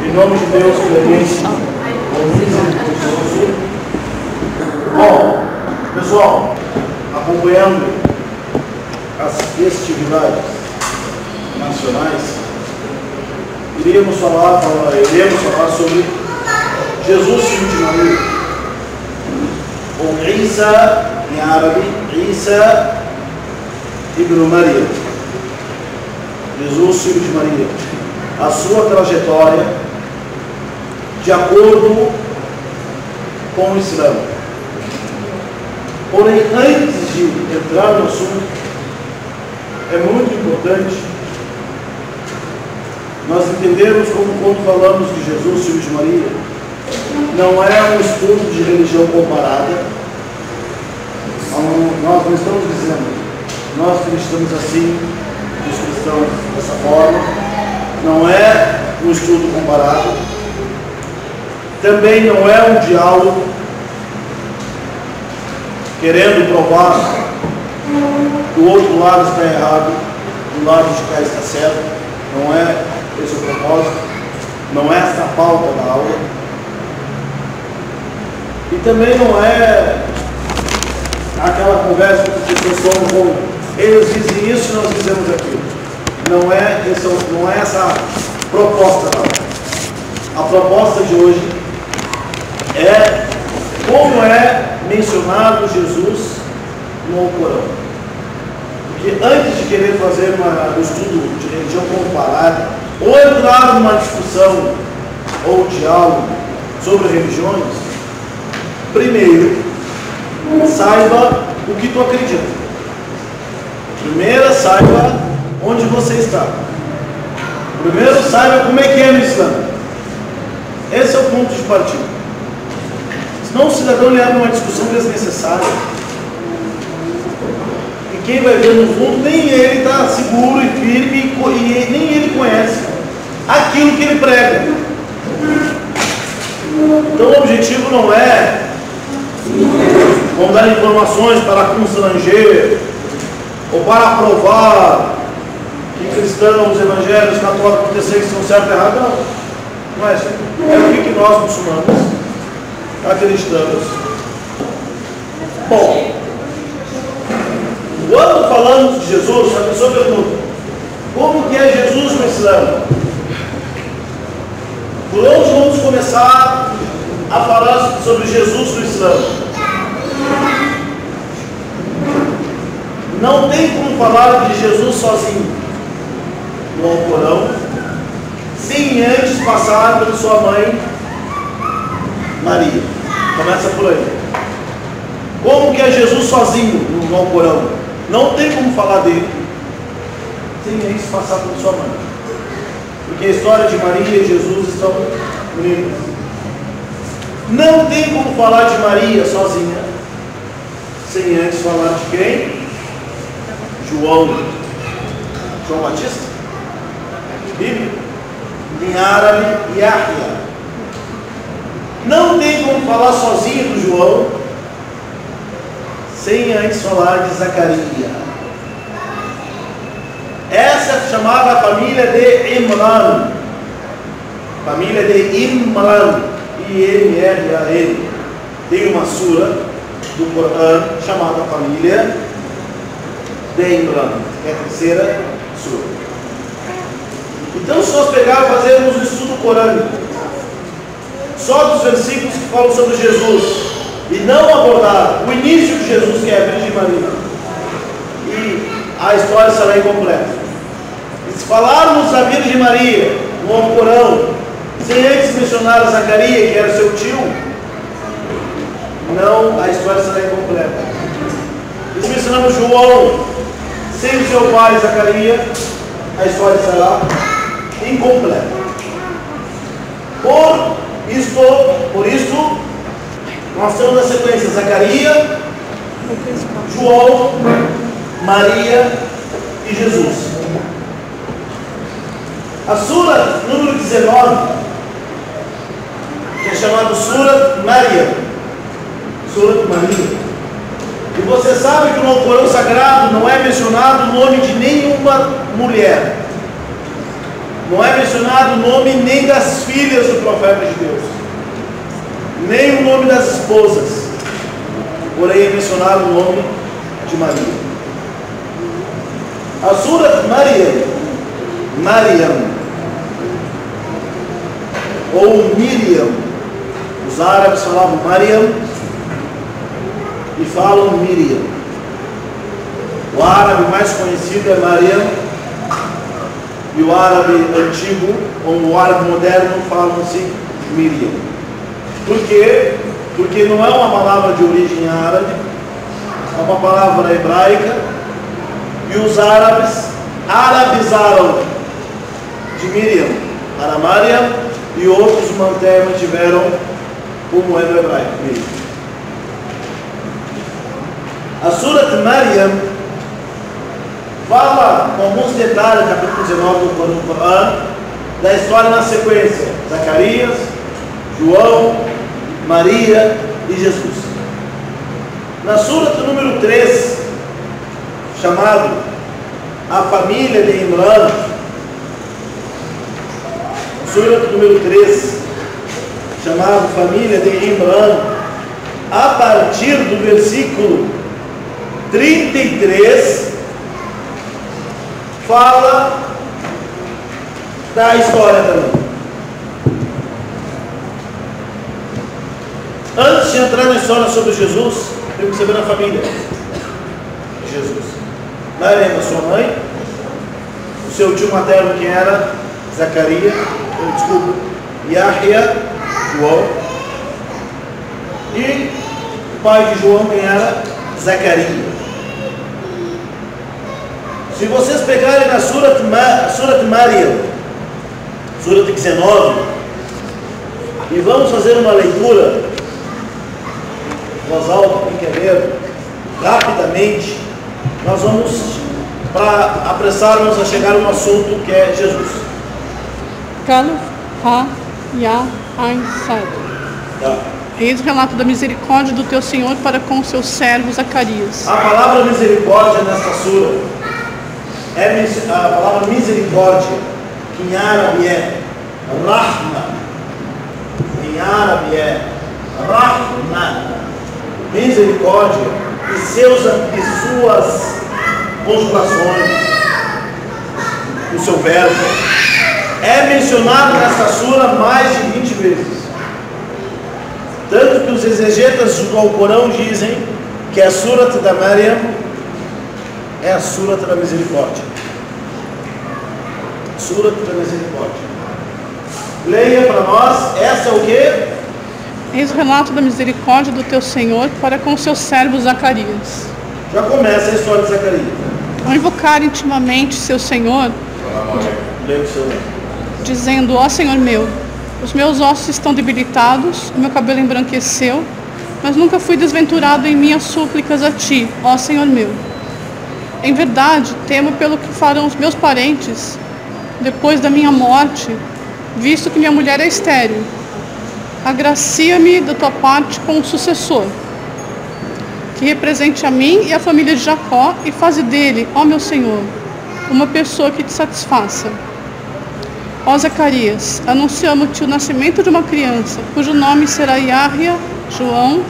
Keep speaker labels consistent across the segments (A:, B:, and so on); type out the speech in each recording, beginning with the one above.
A: Em nome de Deus, clemente, misericordioso. Bom, pessoal, acompanhando as festividades nacionais, iremos falar sobre Jesus, filho de Maria, ou Isa em árabe, Isa ibn Maria. Jesus, filho de Maria, a sua trajetória de acordo com o Islã. Porém, antes de entrar no assunto, é muito importante nós entendermos como, quando falamos de Jesus, filho de Maria, não é um estudo de religião comparada. Nós não estamos dizendo, nós acreditamos assim, os cristãos dessa forma. Não é um estudo comparado. Também não é um diálogo querendo provar que o outro lado está errado, do lado de cá está certo. Não é esse o propósito. Não é essa a pauta da aula. E também não é aquela conversa que as pessoas estão com eles dizem isso e nós dizemos aquilo. Não é essa proposta, não. A proposta de hoje é como é mencionado Jesus no Corão. Porque antes de querer fazer um estudo de religião comparada, ou entrar numa discussão ou diálogo sobre religiões, primeiro saiba o que tu acredita. Primeiro saiba onde você está. Primeiro saiba como é que é no Islã. Esse é o ponto de partida. Senão o cidadão leva uma discussão desnecessária. E quem vai ver no fundo, nem ele está seguro e firme, e nem ele conhece aquilo que ele prega. Então o objetivo não é vamos dar informações para constranger ou para provar que cristãos, evangélicos, católicos, protestantes estão certo e errado. Não, não é isso. É o que nós muçulmanos acreditamos. Bom, quando falamos de Jesus, a pessoa pergunta: como que é Jesus no Islã? Por onde vamos começar a falar sobre Jesus no Islã? Não tem como falar de Jesus sozinho no Alcorão sem antes passar pela sua mãe Maria. Começa por aí. Como que é Jesus sozinho no Alcorão? Não tem como falar dele sem antes passar pela sua mãe, porque a história de Maria e Jesus estão unidas. Não tem como falar de Maria sozinha sem antes falar de quem? João Batista, Bíblia, em árabe, Yahya. Não tem como falar sozinho do João sem antes falar de Zacarias. Essa é chamada família de Imran. Família de Imran, I-M-R-A-N. Tem uma sura do Corão chamada família de Imran, que é a terceira sura. Então, se nós pegarmos e fazermos um estudo corânico só dos versículos que falam sobre Jesus e não abordar o início de Jesus, que é a Virgem Maria, e a história será incompleta. E se falarmos da Virgem Maria no Alcorão sem antes mencionar a Zacarias, que era seu tio, não, a história será incompleta. E se mencionamos João sem o seu pai Zacarias, a história será incompleta. Por isso, nós temos na sequência Zacarias, João, Maria e Jesus. A sura número 19, que é chamada Sura Maria, Sura Maria. E você sabe que no Alcorão Sagrado não é mencionado o nome de nenhuma mulher. Não é mencionado o nome nem das filhas do profeta de Deus, nem o nome das esposas, porém é mencionado o nome de Maria. A Surat Maryam, ou Miriam, os árabes falavam Maryam e falam Miriam. O árabe mais conhecido é Maryam, e o árabe antigo, ou o árabe moderno, falam assim Miriam. Por quê? Porque não é uma palavra de origem árabe, é uma palavra hebraica, e os árabes arabizaram de Miriam para Maryam, e outros mantiveram o moeda hebraico, Miriam. A Surat Maryam fala com alguns detalhes, capítulo 19 do Corão, da história na sequência: Zacarias, João, Maria e Jesus. Na Surat número 3, chamado A Família de Imran, Surat número 3, chamado Família de Imran, a partir do versículo 33, fala da história também. Antes de entrar na história sobre Jesus, temos que saber a família de Jesus. Maria, sua mãe, o seu tio materno, quem era? Zacarias, Yahya, João, e o pai de João, quem era? Zacarias. Se vocês pegarem na Surat Maryam, Surat 19, e vamos fazer uma leitura, voz alta, quem quer ver, rapidamente, nós vamos, para apressarmos a chegar a um assunto que é Jesus.
B: Calaf, Ha, Ya, Ain, Sad. Eis o relato da misericórdia do teu Senhor para com o seu servo Zacarias.
A: A palavra misericórdia nesta sura é a palavra misericórdia, que em árabe é Rahma, em árabe é Rahma, misericórdia, e suas conjugações, o seu verbo, é mencionado nesta sura mais de 20 vezes. Tanto que os exegetas do Alcorão dizem que a Surat da Maryam é a Surat da Misericórdia. Surat da Misericórdia. Leia para nós, essa é o quê?
B: Eis o relato da misericórdia do teu Senhor para com o seu servo Zacarias.
A: Já começa a história de Zacarias.
B: Ao invocar intimamente seu Senhor, dizendo: ó Senhor meu, os meus ossos estão debilitados, o meu cabelo embranqueceu, mas nunca fui desventurado em minhas súplicas a ti, ó Senhor meu. Em verdade, temo pelo que farão os meus parentes depois da minha morte, visto que minha mulher é estéril. Agracia-me da tua parte com um sucessor, que represente a mim e a família de Jacó, e faze dele, ó meu Senhor, uma pessoa que te satisfaça. Ó Zacarias, anunciamos-te o nascimento de uma criança, cujo nome será Yahya, João.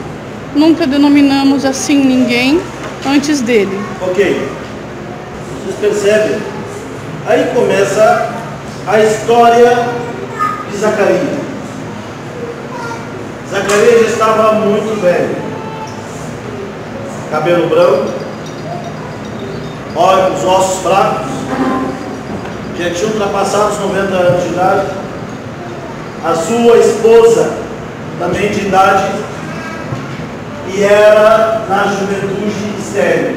B: Nunca denominamos assim ninguém antes dele.
A: Ok. Vocês percebem? Aí começa a história de Zacarias. Zacarias já estava muito velho. Cabelo branco, olhos, ossos fracos, já tinha ultrapassado os 90 anos de idade. A sua esposa, também de idade, e era na juventude estéril.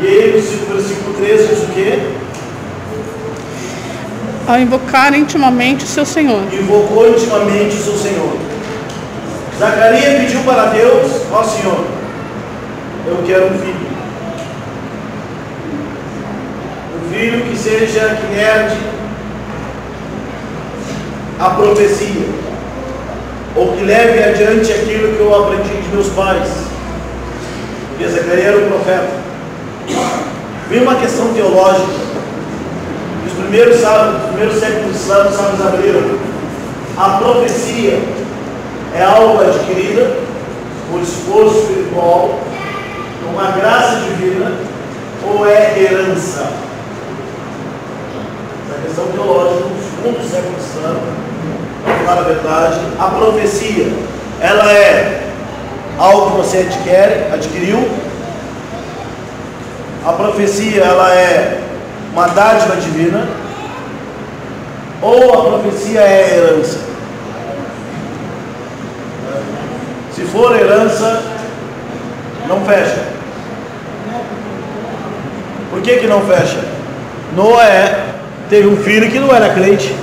A: E ele, no versículo 13, diz o quê?
B: Ao invocar intimamente o seu Senhor.
A: Invocou intimamente o seu Senhor. Zacarias pediu para Deus: ó Senhor, eu quero um filho. Um filho que seja, que herde a profecia, ou que leve adiante aquilo que eu aprendi de meus pais. Porque Zacarias era um profeta. Vem uma questão teológica. Os primeiro século do Islã, os sábios abriram. A profecia é algo adquirida por esforço espiritual, uma graça divina, ou é herança? Essa é a questão teológica do segundo século do Islã. Para falar a verdade, a profecia, ela é algo que você adquiriu. A profecia, ela é uma dádiva divina, ou a profecia é herança? Se for herança, não fecha. Por que não fecha? Noé teve um filho que não era crente.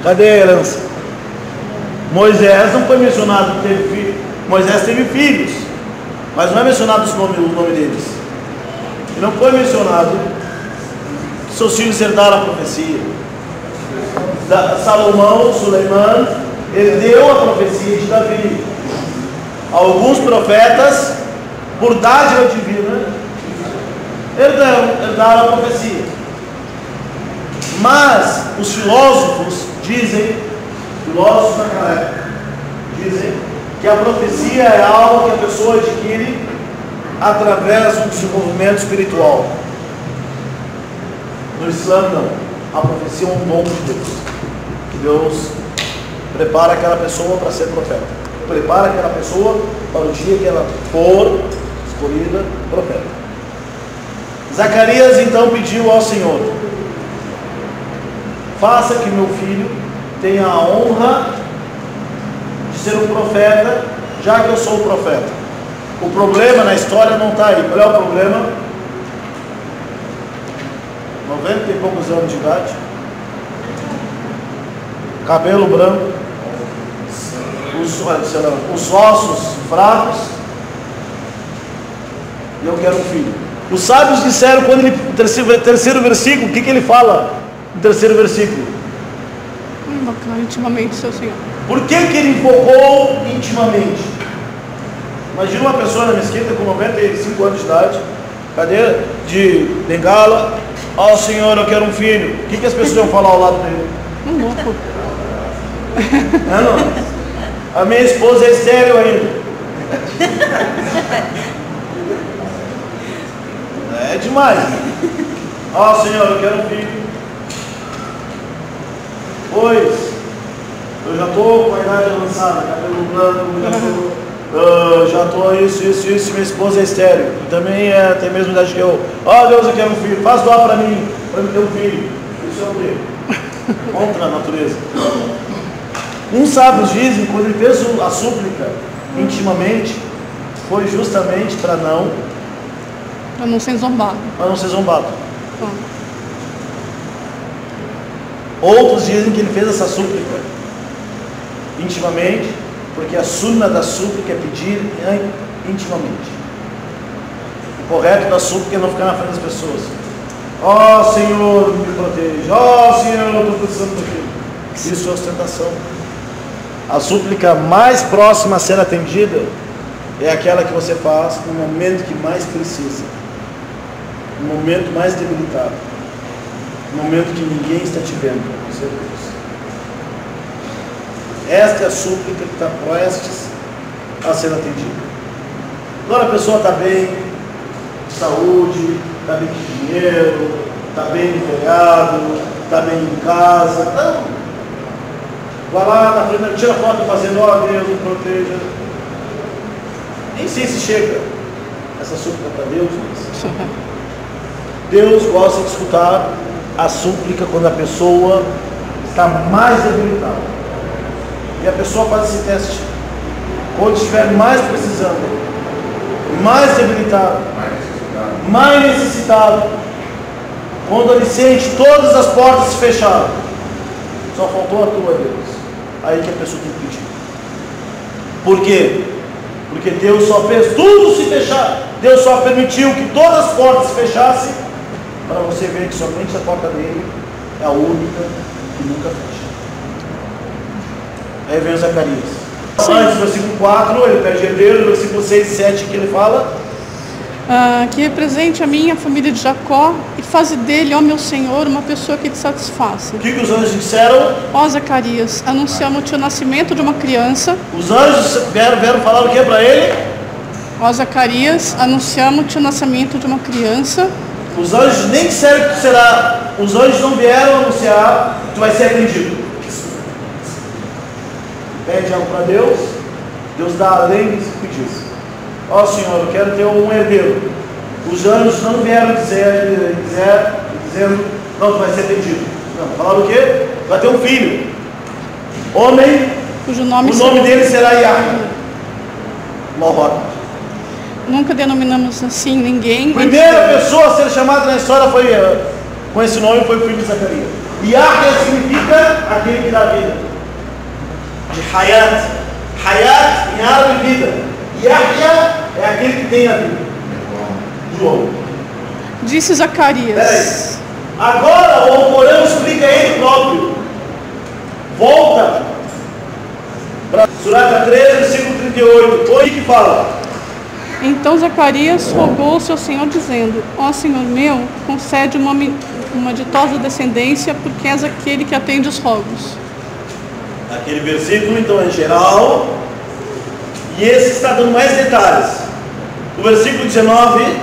A: Cadê a herança? Moisés não foi mencionado que teve filho. Moisés teve filhos, mas não é mencionado o nome deles. E não foi mencionado que seus filhos herdaram a profecia. Salomão, Suleiman, herdeu a profecia de Davi. Alguns profetas, por dádiva divina, herdaram a profecia. Mas os filósofos naquela época, dizem que a profecia é algo que a pessoa adquire através do desenvolvimento espiritual. No Islã, não. A profecia é um dom de Deus. Que Deus prepara aquela pessoa para ser profeta. Prepara aquela pessoa para o dia que ela for escolhida profeta. Zacarias então pediu ao Senhor: faça que meu filho tenha a honra de ser um profeta, já que eu sou o profeta. O problema na história não está aí. Qual é o problema? 90 e poucos anos de idade, cabelo branco, os ossos fracos, e eu quero um filho. Os sábios disseram, quando ele, terceiro versículo, o que ele fala no terceiro versículo?
B: Invocar intimamente seu Senhor.
A: Por que ele invocou intimamente? Imagina uma pessoa na mesquita com 95 anos de idade, cadeira de bengala: ó Senhor, eu quero um filho. O que as pessoas vão falar ao lado dele?
B: Louco.
A: Não. A minha esposa é estéril ainda. É demais. Ó Senhor, eu quero um filho. Pois eu já estou com a idade avançada, cabelo branco, já estou isso, minha esposa é estéril, também tem a mesma idade que eu. Ó Deus, eu quero um filho, faz doar para mim ter um filho. Isso é o quê? Contra a natureza. Uns sábios dizem que quando ele fez a súplica intimamente, foi justamente para não
B: ser zombado.
A: Outros dizem que ele fez essa súplica intimamente, porque a sunna da súplica é pedir intimamente. O correto da súplica é não ficar na frente das pessoas. Ó Senhor, me proteja. Ó Senhor, eu estou precisando do filho. Isso é ostentação. A súplica mais próxima a ser atendida é aquela que você faz no momento que mais precisa, no momento mais debilitado, no momento que ninguém está te vendo. Você é Deus. Esta é a súplica que está prestes a ser atendida. Agora a pessoa está bem de saúde, está bem de dinheiro, está bem empregado, está bem em casa. Não. Vai lá na frente, tira foto fazendo: ó Deus, me proteja. Nem sei se chega essa súplica para Deus, mas Deus gosta de escutar a súplica quando a pessoa está mais debilitada. E a pessoa faz esse teste. Quando estiver mais precisando, mais debilitado, mais necessitado, quando ele sente todas as portas se fecharam, só faltou a tua, Deus. Aí que a pessoa tem que pedir. Por quê? Porque Deus só fez tudo se fechar. Deus só permitiu que todas as portas se fechassem para você ver que somente a porta dele é a única que nunca fecha. Aí vem o Zacarias. Antes do versículo 4, ele pede herdeiro. No versículo 6 e 7 que ele fala:
B: que represente a minha família de Jacó e faze dele, ó meu Senhor, uma pessoa que te satisfaça.
A: O que os anjos disseram?
B: Ó Zacarias, anunciamos-te o nascimento de uma criança.
A: Os anjos vieram falar o que para ele?
B: Ó Zacarias, anunciamos-te o nascimento de uma criança.
A: Os anjos nem disseram que tu será. Os anjos não vieram anunciar que tu vai ser atendido. Pede algo para Deus, Deus dá além disso que diz. Ó Senhor, eu quero ter um herdeiro. Os anjos não vieram dizendo, não, tu vai ser atendido. Não, falaram o quê? Vai ter um filho. Homem,
B: cujo nome
A: o nome dele será Yahya.
B: Nunca denominamos assim ninguém.
A: Primeira pessoa a ser chamada na história foi, com esse nome, foi o filho de Zacarias. Yahya significa aquele que dá vida. De Hayat. Hayat em árabe vida. Yahya é aquele que tem a vida. João.
B: Disse Zacarias.
A: Peraí. Agora o Corão explica ele próprio. Volta para Surata 13, versículo 38. Oi que fala.
B: Então Zacarias rogou ao seu Senhor, dizendo: ó Senhor meu, concede uma ditosa descendência, porque és aquele que atende os rogos.
A: Aquele versículo, então, é geral, e esse está dando mais detalhes. O versículo 19,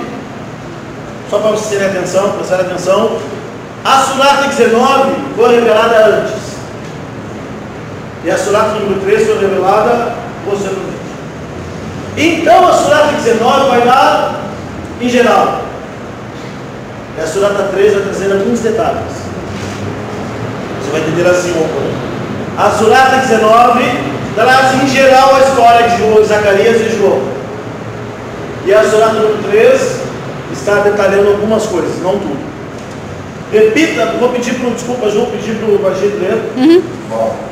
A: só para vocês terem atenção, prestarem atenção, a Surata 19 foi revelada antes, e a Surata número 3 foi revelada posteriormente. Então a Surata 19 vai dar em geral, e a Surata 3 vai trazer alguns detalhes. Você vai entender assim o Corão. A Surata 19 traz em geral a história de Zacarias e João. E a Surata número 3 está detalhando algumas coisas, não tudo. Repita, vou pedir para o, desculpa, João, pedir para o Bagir ler.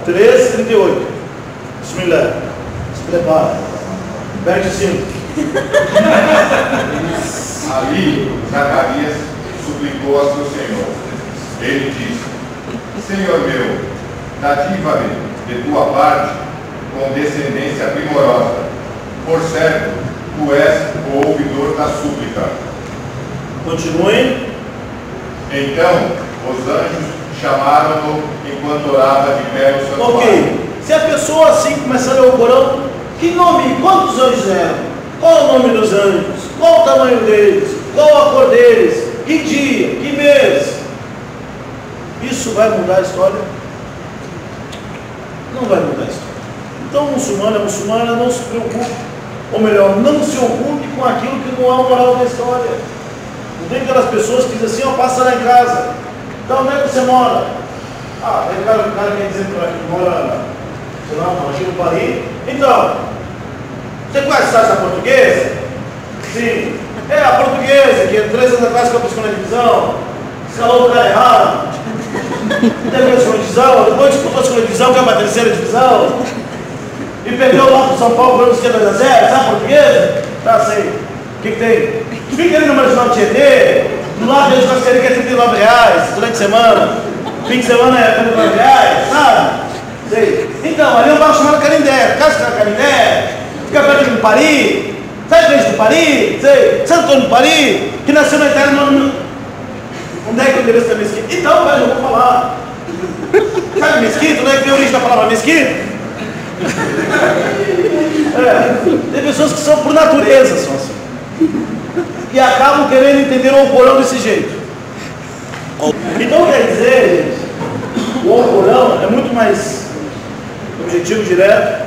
A: 3:38. Bismillah. Se prepara. Perde o cinto.
C: Ali, Zacarias suplicou a seu Senhor. Ele disse: Senhor meu, dadiva-me de tua parte com descendência primorosa. Por certo, tu és o ouvidor da súplica.
A: Continuem.
C: Então, os anjos chamaram-no enquanto orava de pé no santuário.
A: Ok. Se a pessoa assim começar a ler o Corão, que nome, quantos anjos eram? Qual o nome dos anjos? Qual o tamanho deles? Qual a cor deles? Que dia? Que mês? Isso vai mudar a história? Não vai mudar a história. Então, muçulmana não se preocupe, ou melhor, não se ocupe com aquilo que não há moral da história. Não tem aquelas pessoas que dizem assim: ó, passa lá em casa. Então, onde é que você mora? Ah, tem o cara quer dizer que mora, sei lá, no Paris. Então, você conhece a cidade da Portuguesa? Sim. É a Portuguesa, que 3 anos atrás que eu piscou na divisão, escalou o cara errado. Teve a segunda divisão, depois disputou a segunda divisão, que é para a terceira divisão, e perdeu lá para o São Paulo, para o 2-0, sabe a Portuguesa? Tá, sei. O que tem? Fica ali no Marginal Tietê, do lado da churrascaria que é R$39 durante a semana, fim de semana é R$39, sabe? Sei. Então, ali é um bairro chamado Canindé, Casa de Canindé, fica perto de Paris, sabe frente de Paris? Sei. Santo Antônio de Paris, que nasceu na Itália no... Onde é que eu endereço da mesquita? Então, velho, eu vou falar. Sabe mesquita? Onde é que tem a origem da palavra mesquita? Tem pessoas que são por natureza, são assim. E acabam querendo entender o Alcorão desse jeito. Então quer dizer, gente, o Alcorão é muito mais objetivo, direto.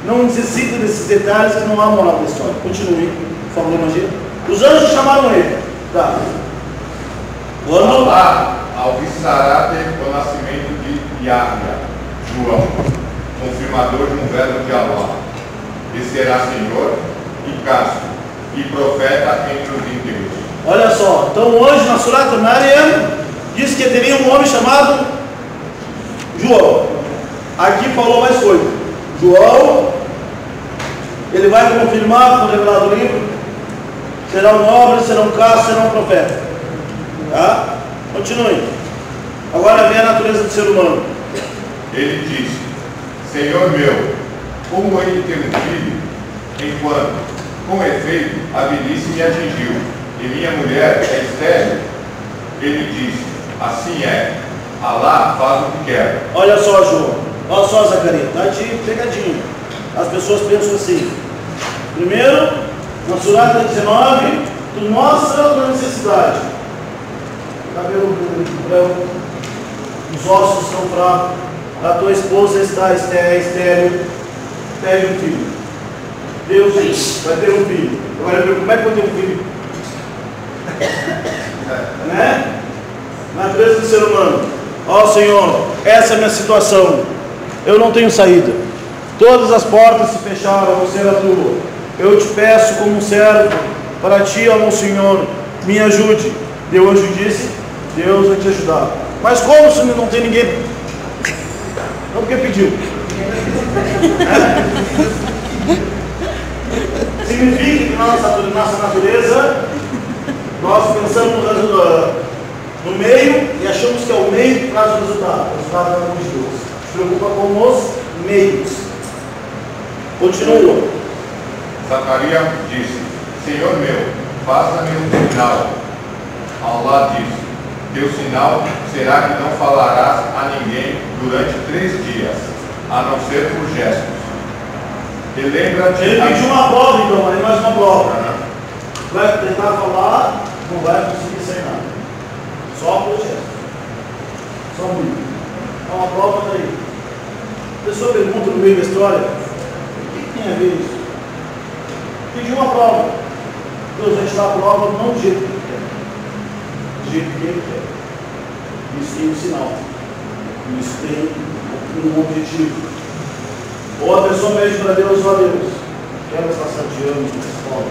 A: Não necessita desses detalhes que não há moral da história. Continue, por favor, imagina. Os anjos chamaram ele. Tá. Quando
C: Allah alviçará o nascimento de Yahya, João, confirmador de um verbo de Allah, e será senhor e casto, e profeta entre os íntegros.
A: Olha só, então hoje na Surata Maryam diz que teria um homem chamado João. Aqui falou mais coisa. João, ele vai confirmar, por revelado o livro, será um nobre, será um casto, será um profeta. Tá? Continue. Agora vem a natureza do ser humano.
C: Ele disse: Senhor meu, como ele ter um filho, enquanto Com efeito, a velhice me atingiu, e minha mulher é estéril. Ele disse, assim é, Alá faz o que quer.
A: Olha só, João, olha só, Zacarias, tá de pegadinha. As pessoas pensam assim. Primeiro, na Surah 19, tu mostra a tua necessidade. Cabelo branco, os ossos estão fracos, a tua esposa está estéril, pede um filho. Deus diz, vai ter um filho. Agora, como é que eu tenho um filho? Né? Natureza do ser humano. Ó Senhor, essa é a minha situação. Eu não tenho saída. Todas as portas se fecharam, vão ser a tua. Eu te peço como um servo, para ti, ó meu Senhor, me ajude. E o anjo disse, Deus vai te ajudar. Mas como se não tem ninguém? Não, porque pediu. Significa que nossa natureza, nós pensamos no meio e achamos que é o meio que traz o resultado. O resultado é o de Deus. Se preocupa com os meios. Continua.
C: Zacarias disse, Senhor meu, faça-me um sinal. Allah disse, teu sinal será que não falarás a ninguém durante 3 dias, a não ser por gestos. E lembra-te...
A: Ele pediu uma prova, então, aí mais uma prova. Vai tentar falar, não vai conseguir sem nada. Só por gestos. Só muito. É uma prova daí. A pessoa pergunta no meio da história, o que tem a ver isso? Pediu uma prova. Deus vai te dar a prova não do jeito que ele quer. Do jeito que ele quer. Isso tem um sinal. Isso tem um objetivo. Ou a pessoa pede para Deus, ó Deus, quero passar de ano na escola,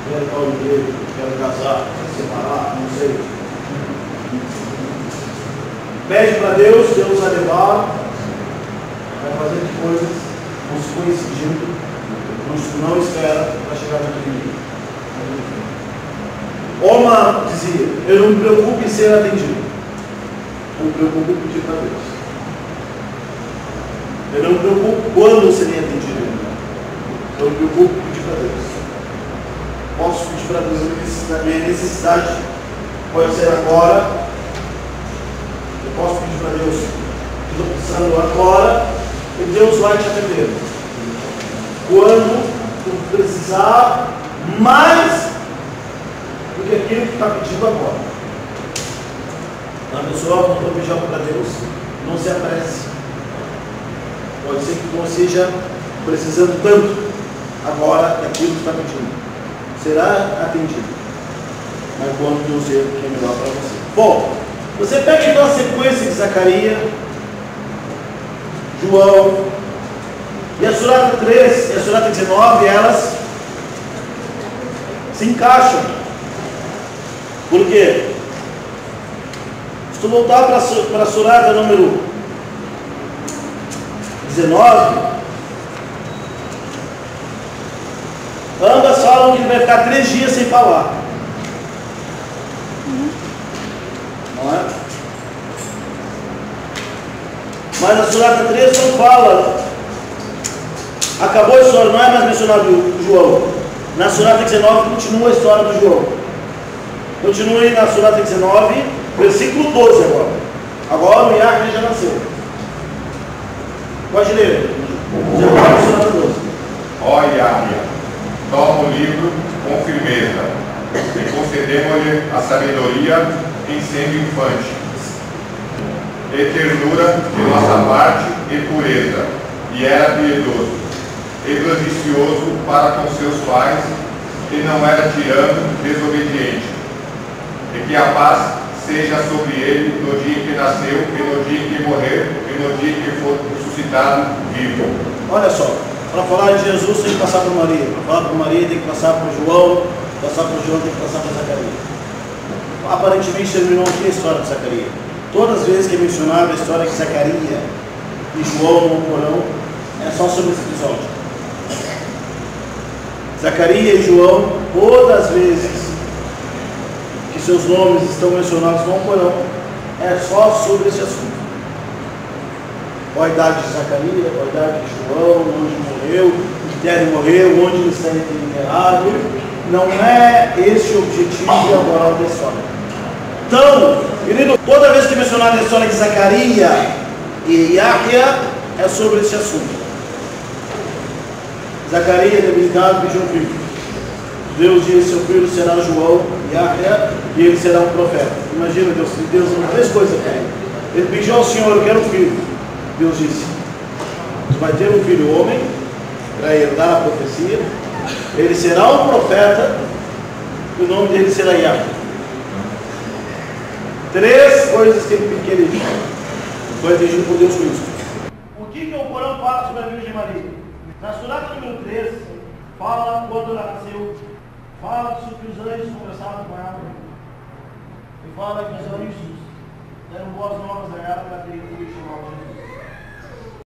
A: quero dar um emprego, quero casar, quero separar, não sei. Pede para Deus, Deus vai levar, vai fazer coisas não se coincidindo, não espera para chegar naquele nível. Omar dizia, eu não me preocupo em ser atendido, eu me preocupo em pedir para Deus. Eu não me preocupo quando eu serei atendido. Eu me preocupo em pedir para Deus. Posso pedir para Deus, a minha necessidade pode ser agora. Eu posso pedir para Deus, estou precisando agora, e Deus vai te atender. Quando tu precisar mais do que aquilo que está pedindo agora. A pessoa, quando eu pedir algo para Deus, não se apresse. Pode ser que não esteja precisando tanto agora daquilo que está pedindo. Será atendido. Mas quando Deus vê o que é melhor para você. Bom, você pega então a sequência de Zacarias, João e a Surah 3 e a Surah 19, elas se encaixam. Por quê? Se tu voltar para a Surah número 19, ambas falam que ele vai ficar 3 dias sem falar. Não é? Mas a Surah 3 não fala. Acabou a história, não é mais mencionado o João. Na Surah 19 continua a história do João. Continue na Surah 19, versículo 12 agora. Agora o Yahweh já nasceu. Pode ler.
C: Ó Yahweh, toma o livro com firmeza e concedemos-lhe a sabedoria em sendo infante, e ternura de nossa parte e pureza, e era piedoso, e ganancioso para com seus pais, e não era tirano, desobediente, e que a paz seja sobre ele no dia em que nasceu, e no dia em que morreu, e no dia em que for ressuscitado vivo.
A: Olha só, para falar de Jesus tem que passar por Maria, para falar por Maria tem que passar por João, passar por João tem que passar por Zacarias. Aparentemente terminou aqui a história de Zacarias. Todas as vezes que é mencionada a história de Zacarias e João no Corão, é só sobre esse episódio. Zacarias e João, todas as vezes que seus nomes estão mencionados no Corão, é só sobre esse assunto. A idade de Zacarias, a idade de João, onde morreu, o que deve morrer, onde ele está enterrado. Não é esse o objetivo e a moral da história. Então, querido, toda vez que mencionar a história de Zacarias e Yahya, é sobre esse assunto. Zacarias, debilitado, pediu um filho. Deus disse: seu filho será João, Yahya, e ele será um profeta. Imagina, Deus deu três coisas para ele. Ele pediu ao Senhor: eu quero um filho. Deus disse: você vai ter um filho homem, para herdar a profecia. Ele será um profeta, e o nome dele será Yahya. Três coisas que ele disse. Foi atingido por Deus Cristo. O que o Corão fala sobre a Virgem Maria? Na Surah número 3, fala quando ela nasceu, fala sobre que os anjos conversavam com ela, e fala que os anjos deram boas novas a ela para ter um filho chamado Jesus.